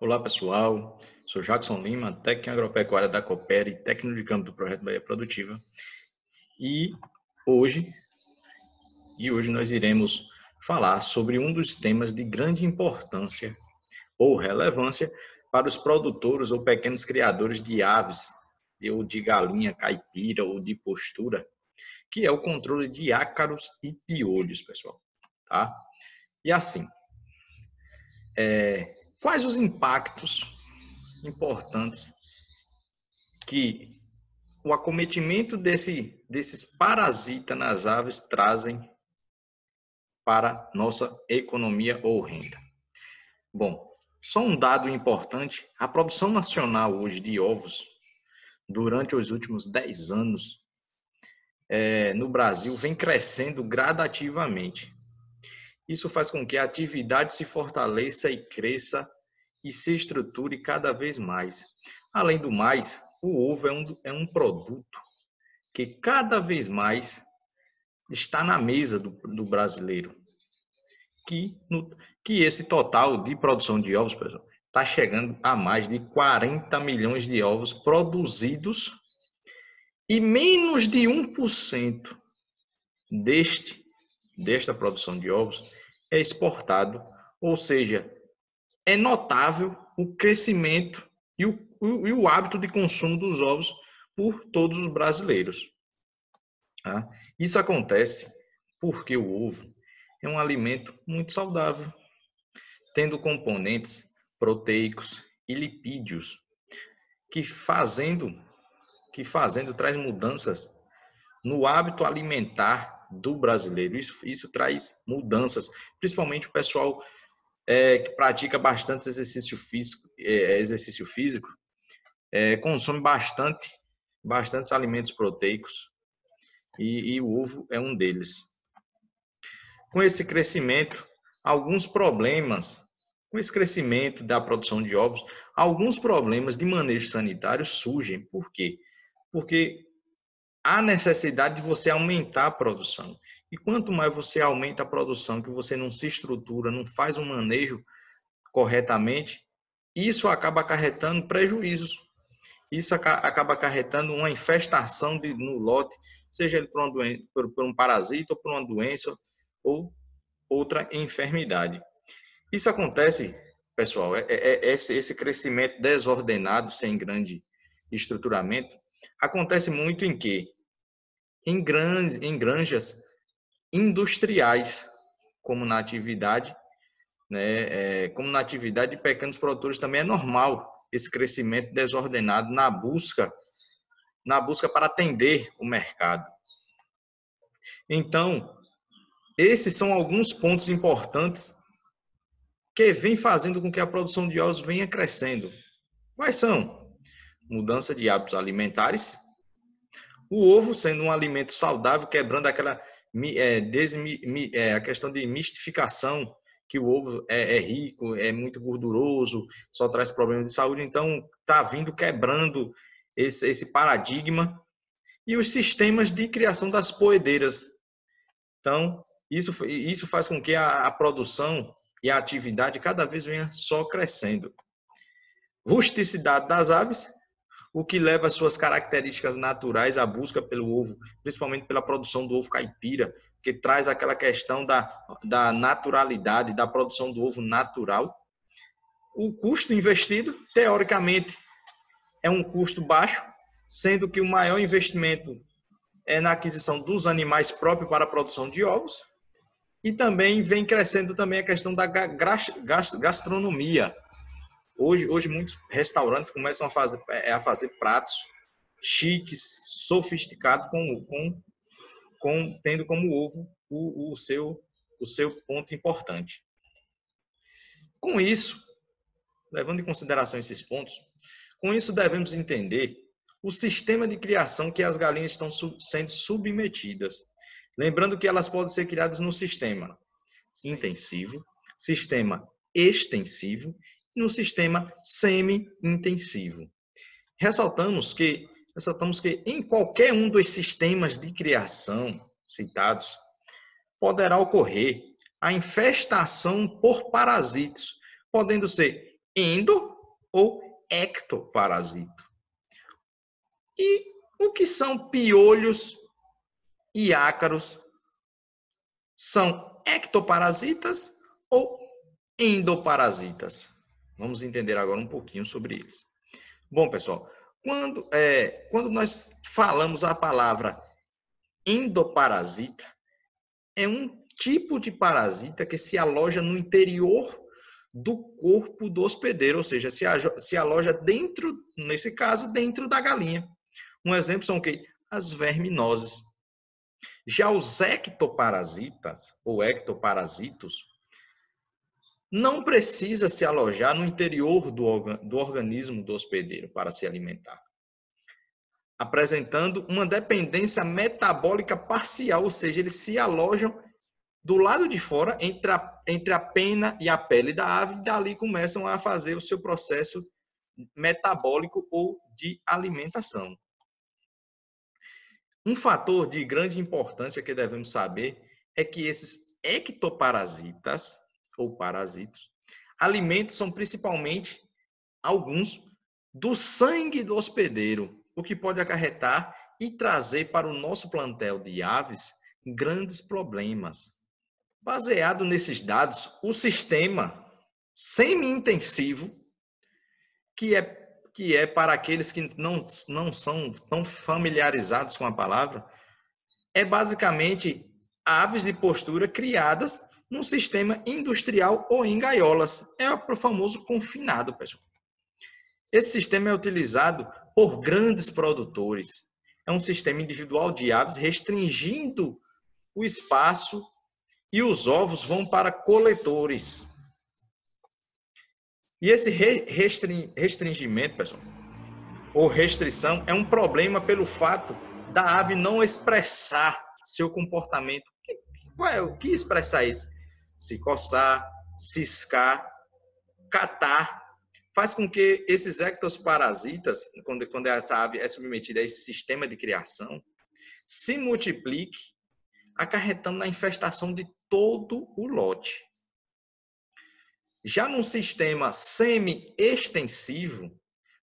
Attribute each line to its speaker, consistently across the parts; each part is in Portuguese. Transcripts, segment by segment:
Speaker 1: Olá pessoal, sou Jackson Lima, técnico em agropecuária da Coopera e técnico de campo do Projeto Bahia Produtiva. E hoje nós iremos falar sobre um dos temas de grande importância ou relevância para os produtores ou pequenos criadores de aves, ou de galinha caipira ou de postura, que é o controle de ácaros e piolhos, pessoal. Tá? E assim, quais os impactos importantes que o acometimento desses parasitas nas aves trazem para nossa economia ou renda? Bom, só um dado importante: a produção nacional hoje de ovos, durante os últimos 10 anos, no Brasil, vem crescendo gradativamente. Isso faz com que a atividade se fortaleça e cresça e se estruture cada vez mais. Além do mais, o ovo é um produto que cada vez mais está na mesa do brasileiro. Que esse total de produção de ovos, pessoal, está chegando a mais de 40 milhões de ovos produzidos e menos de 1% desta produção de ovos é exportado, ou seja, é notável o crescimento e o hábito de consumo dos ovos por todos os brasileiros. Isso acontece porque o ovo é um alimento muito saudável, tendo componentes proteicos e lipídios, que fazendo traz mudanças no hábito alimentar do brasileiro. Isso traz mudanças, principalmente o pessoal que pratica bastante exercício físico, consome bastantes alimentos proteicos e o ovo é um deles. Com esse crescimento, com esse crescimento da produção de ovos, alguns problemas de manejo sanitário surgem. Por quê? Porque há necessidade de você aumentar a produção. E quanto mais você aumenta a produção, que você não se estrutura, não faz um manejo corretamente, isso acaba acarretando prejuízos. Isso acaba acarretando uma infestação no lote, seja ele por um parasita, ou por uma doença, ou outra enfermidade. Isso acontece, pessoal, esse crescimento desordenado, sem grande estruturamento, acontece muito em quê? Em granjas industriais, como na atividade de pequenos produtores também é normal esse crescimento desordenado na busca para atender o mercado. Então, esses são alguns pontos importantes que vem fazendo com que a produção de ovos venha crescendo. Quais são? Mudança de hábitos alimentares, o ovo sendo um alimento saudável, quebrando aquela a questão de mistificação, que o ovo é rico, é muito gorduroso, só traz problemas de saúde. Então, está vindo quebrando esse paradigma. E os sistemas de criação das poedeiras. Então, isso faz com que a produção e a atividade cada vez venha só crescendo. Rusticidade das aves, o que leva às suas características naturais à busca pelo ovo, principalmente pela produção do ovo caipira, que traz aquela questão da naturalidade, da produção do ovo natural. O custo investido, teoricamente, é um custo baixo, sendo que o maior investimento é na aquisição dos animais próprios para a produção de ovos. E também vem crescendo também a questão da gastronomia. Hoje muitos restaurantes começam a fazer pratos chiques, sofisticados, tendo como ovo o seu ponto importante. Com isso, levando em consideração esses pontos, com isso devemos entender o sistema de criação que as galinhas estão sendo submetidas. Lembrando que elas podem ser criadas no sistema intensivo, sistema extensivo e no sistema semi-intensivo. Ressaltamos que em qualquer um dos sistemas de criação citados, poderá ocorrer a infestação por parasitos, podendo ser endo ou ectoparasito. E o que são piolhos e ácaros? São ectoparasitas ou endoparasitas? Vamos entender agora um pouquinho sobre eles. Bom, pessoal, quando nós falamos a palavra endoparasita, é um tipo de parasita que se aloja no interior do corpo do hospedeiro, ou seja, se aloja dentro, nesse caso, dentro da galinha. Um exemplo são o quê? As verminoses. Já os ectoparasitas ou ectoparasitos não precisa se alojar no interior do organismo do hospedeiro para se alimentar, apresentando uma dependência metabólica parcial, ou seja, eles se alojam do lado de fora, entre a pena e a pele da ave, e dali começam a fazer o seu processo metabólico ou de alimentação. Um fator de grande importância que devemos saber é que esses ectoparasitas, ou parasitos, alimentam principalmente alguns do sangue do hospedeiro, o que pode acarretar e trazer para o nosso plantel de aves grandes problemas. Baseado nesses dados, o sistema semi-intensivo, que é para aqueles que não são tão familiarizados com a palavra, é basicamente aves de postura criadas num sistema industrial ou em gaiolas. É o famoso confinado, pessoal. Esse sistema é utilizado por grandes produtores. É um sistema individual de aves restringindo o espaço e os ovos vão para coletores. E esse restringimento, pessoal, ou restrição, é um problema pelo fato da ave não expressar seu comportamento. O que expressar isso? Se coçar, ciscar, catar, faz com que esses ectoparasitas, quando essa ave é submetida a esse sistema de criação, se multiplique, acarretando na infestação de todo o lote. Já num sistema semi-extensivo,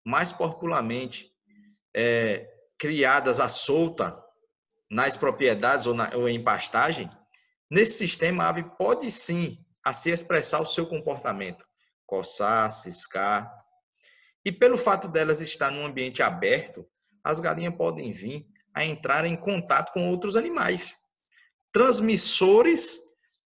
Speaker 1: mais popularmente criadas à solta nas propriedades ou em pastagem, nesse sistema a ave pode sim se expressar o seu comportamento, coçar, ciscar. E pelo fato delas estar num ambiente aberto, as galinhas podem vir a entrar em contato com outros animais, transmissores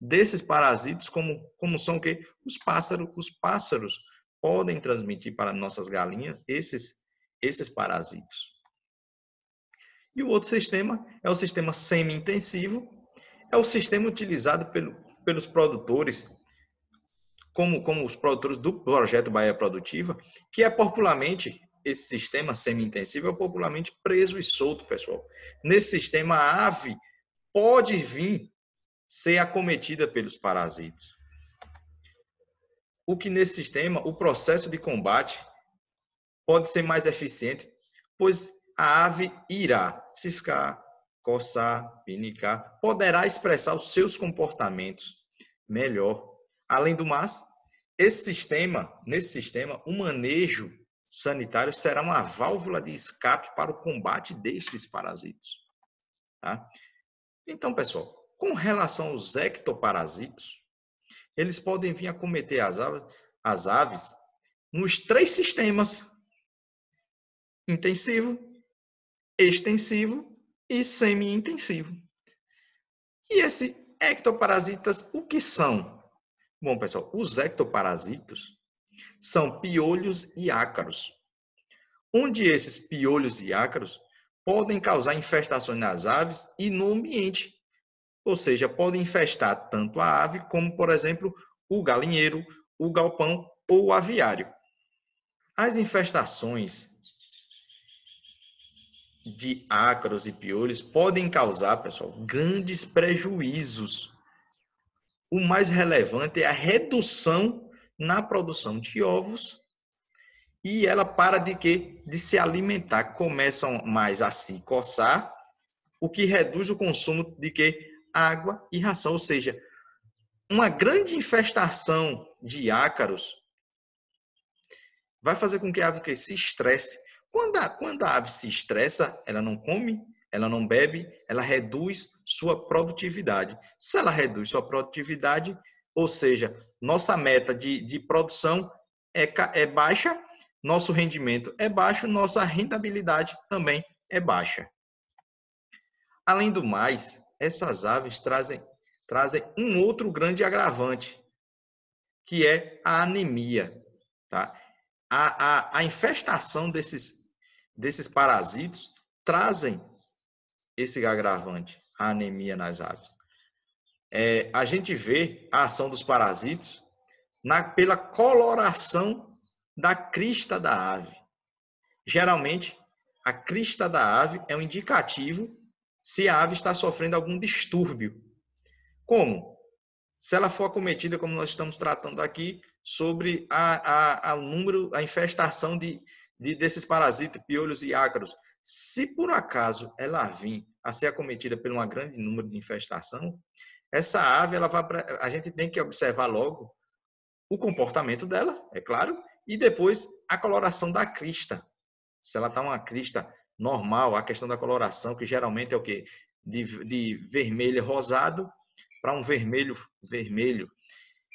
Speaker 1: desses parasitos, como são o quê? Os pássaros. Os pássaros podem transmitir para nossas galinhas esses parasitos. E o outro sistema é o sistema semi-intensivo, é o sistema utilizado pelos produtores, como os produtores do projeto Bahia Produtiva, que é popularmente, esse sistema semi-intensivo é popularmente preso e solto, pessoal. Nesse sistema, a ave pode vir ser acometida pelos parasitos. O que nesse sistema, o processo de combate pode ser mais eficiente, pois a ave irá ciscar, coçar, pinicar, poderá expressar os seus comportamentos melhor. Além do mais, nesse sistema, o manejo sanitário será uma válvula de escape para o combate destes parasitos. Tá? Então, pessoal, com relação aos ectoparasitos, eles podem vir a acometer as aves nos 3 sistemas: intensivo, extensivo e semi-intensivo. E esses ectoparasitas, o que são? Bom, pessoal, os ectoparasitos são piolhos e ácaros, onde esses piolhos e ácaros podem causar infestações nas aves e no ambiente. Ou seja, podem infestar tanto a ave como, por exemplo, o galinheiro, o galpão ou o aviário. As infestações de ácaros e piolhos podem causar, pessoal, grandes prejuízos. O mais relevante é a redução na produção de ovos e ela para de quê? De se alimentar, começam mais a se coçar, o que reduz o consumo de quê? Água e ração, ou seja, uma grande infestação de ácaros vai fazer com que a ave que se estresse. Quando a ave se estressa, ela não come, ela não bebe, ela reduz sua produtividade. Se ela reduz sua produtividade, ou seja, nossa meta de produção é baixa, nosso rendimento é baixo, nossa rentabilidade também é baixa. Além do mais, essas aves trazem um outro grande agravante, que é a anemia. Tá? A infestação desses parasitos trazem esse agravante, a anemia nas aves. A gente vê a ação dos parasitos pela coloração da crista da ave. Geralmente, a crista da ave é um indicativo se a ave está sofrendo algum distúrbio. Como? Se ela for acometida, como nós estamos tratando aqui, sobre a infestação desses parasitas, piolhos e ácaros. Se por acaso ela vir a ser acometida por um grande número de infestação, essa ave, a gente tem que observar logo o comportamento dela, é claro, e depois a coloração da crista. Se ela está uma crista normal, a questão da coloração, que geralmente é o quê? De vermelho rosado para um vermelho.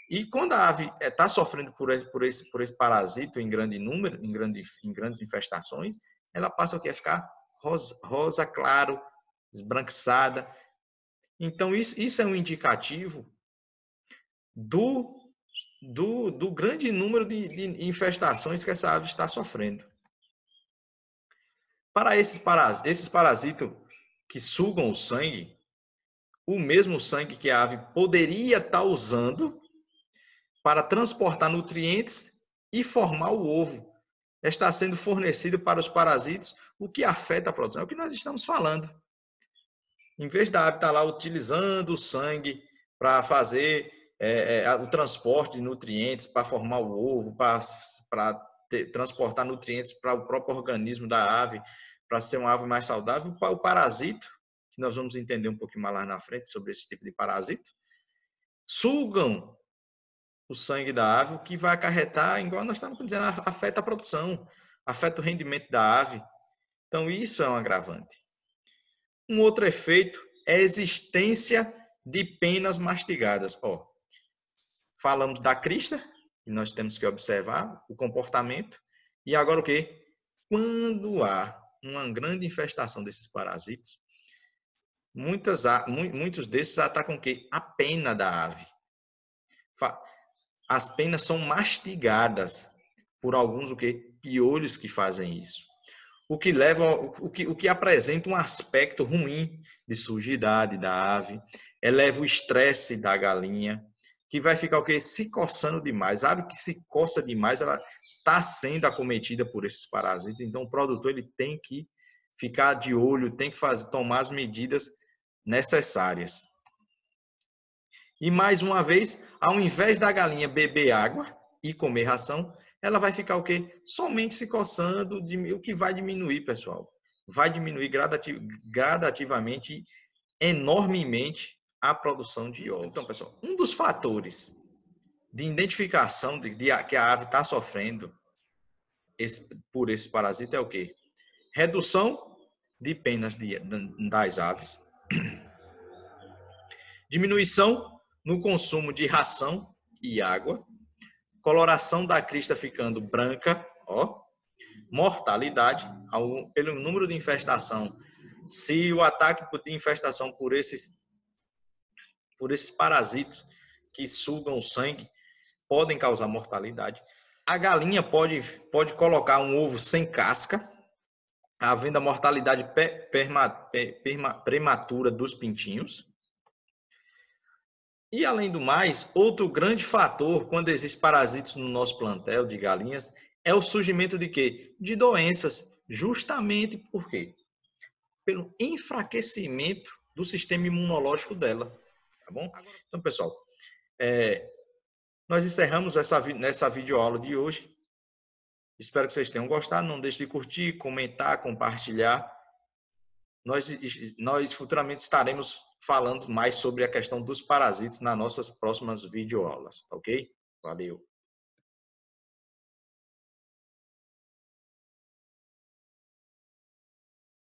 Speaker 1: E quando a ave está sofrendo por esse parasito em grande número, em grandes infestações, ela passa a ficar rosa claro, esbranquiçada. Então, isso é um indicativo do grande número de infestações que essa ave está sofrendo. Para esses parasitos que sugam o sangue, o mesmo sangue que a ave poderia estar usando para transportar nutrientes e formar o ovo, está sendo fornecido para os parasitos, o que afeta a produção. É o que nós estamos falando. Em vez da ave estar lá utilizando o sangue para fazer o transporte de nutrientes, para formar o ovo, para transportar nutrientes para o próprio organismo da ave, para ser uma ave mais saudável, o parasito, que nós vamos entender um pouquinho mais lá na frente sobre esse tipo de parasito, sugam o sangue da ave, o que vai acarretar, igual nós estamos dizendo, afeta a produção, afeta o rendimento da ave. Então, isso é um agravante. Um outro efeito é a existência de penas mastigadas. Falamos da crista, e nós temos que observar o comportamento. E agora o quê? Quando há uma grande infestação desses parasitos, muitos desses atacam o quê? A pena da ave. As penas são mastigadas por alguns piolhos que fazem isso. O que apresenta um aspecto ruim de sujidade da ave, eleva o estresse da galinha, que vai ficar se coçando demais. A ave que se coça demais, ela está sendo acometida por esses parasitas. Então, o produtor ele tem que ficar de olho, tem que tomar as medidas necessárias. E mais uma vez, ao invés da galinha beber água e comer ração, ela vai ficar somente se coçando, o que vai diminuir, pessoal. Vai diminuir gradativamente, enormemente, a produção de ovos. Então, pessoal, um dos fatores de identificação que a ave está sofrendo por esse parasita é o quê? Redução de penas das aves, diminuição no consumo de ração e água, coloração da crista ficando branca, mortalidade, pelo número de infestação. Se o ataque de infestação por esses parasitos que sugam o sangue podem causar mortalidade. A galinha pode colocar um ovo sem casca, havendo a mortalidade prematura dos pintinhos. E, além do mais, outro grande fator quando existem parasitos no nosso plantel de galinhas é o surgimento de quê? De doenças, justamente por quê? Pelo enfraquecimento do sistema imunológico dela, tá bom? Então, pessoal, nós encerramos nessa videoaula de hoje. Espero que vocês tenham gostado. Não deixe de curtir, comentar, compartilhar. Nós futuramente estaremos falando mais sobre a questão dos parasitas nas nossas próximas videoaulas, tá ok? Valeu!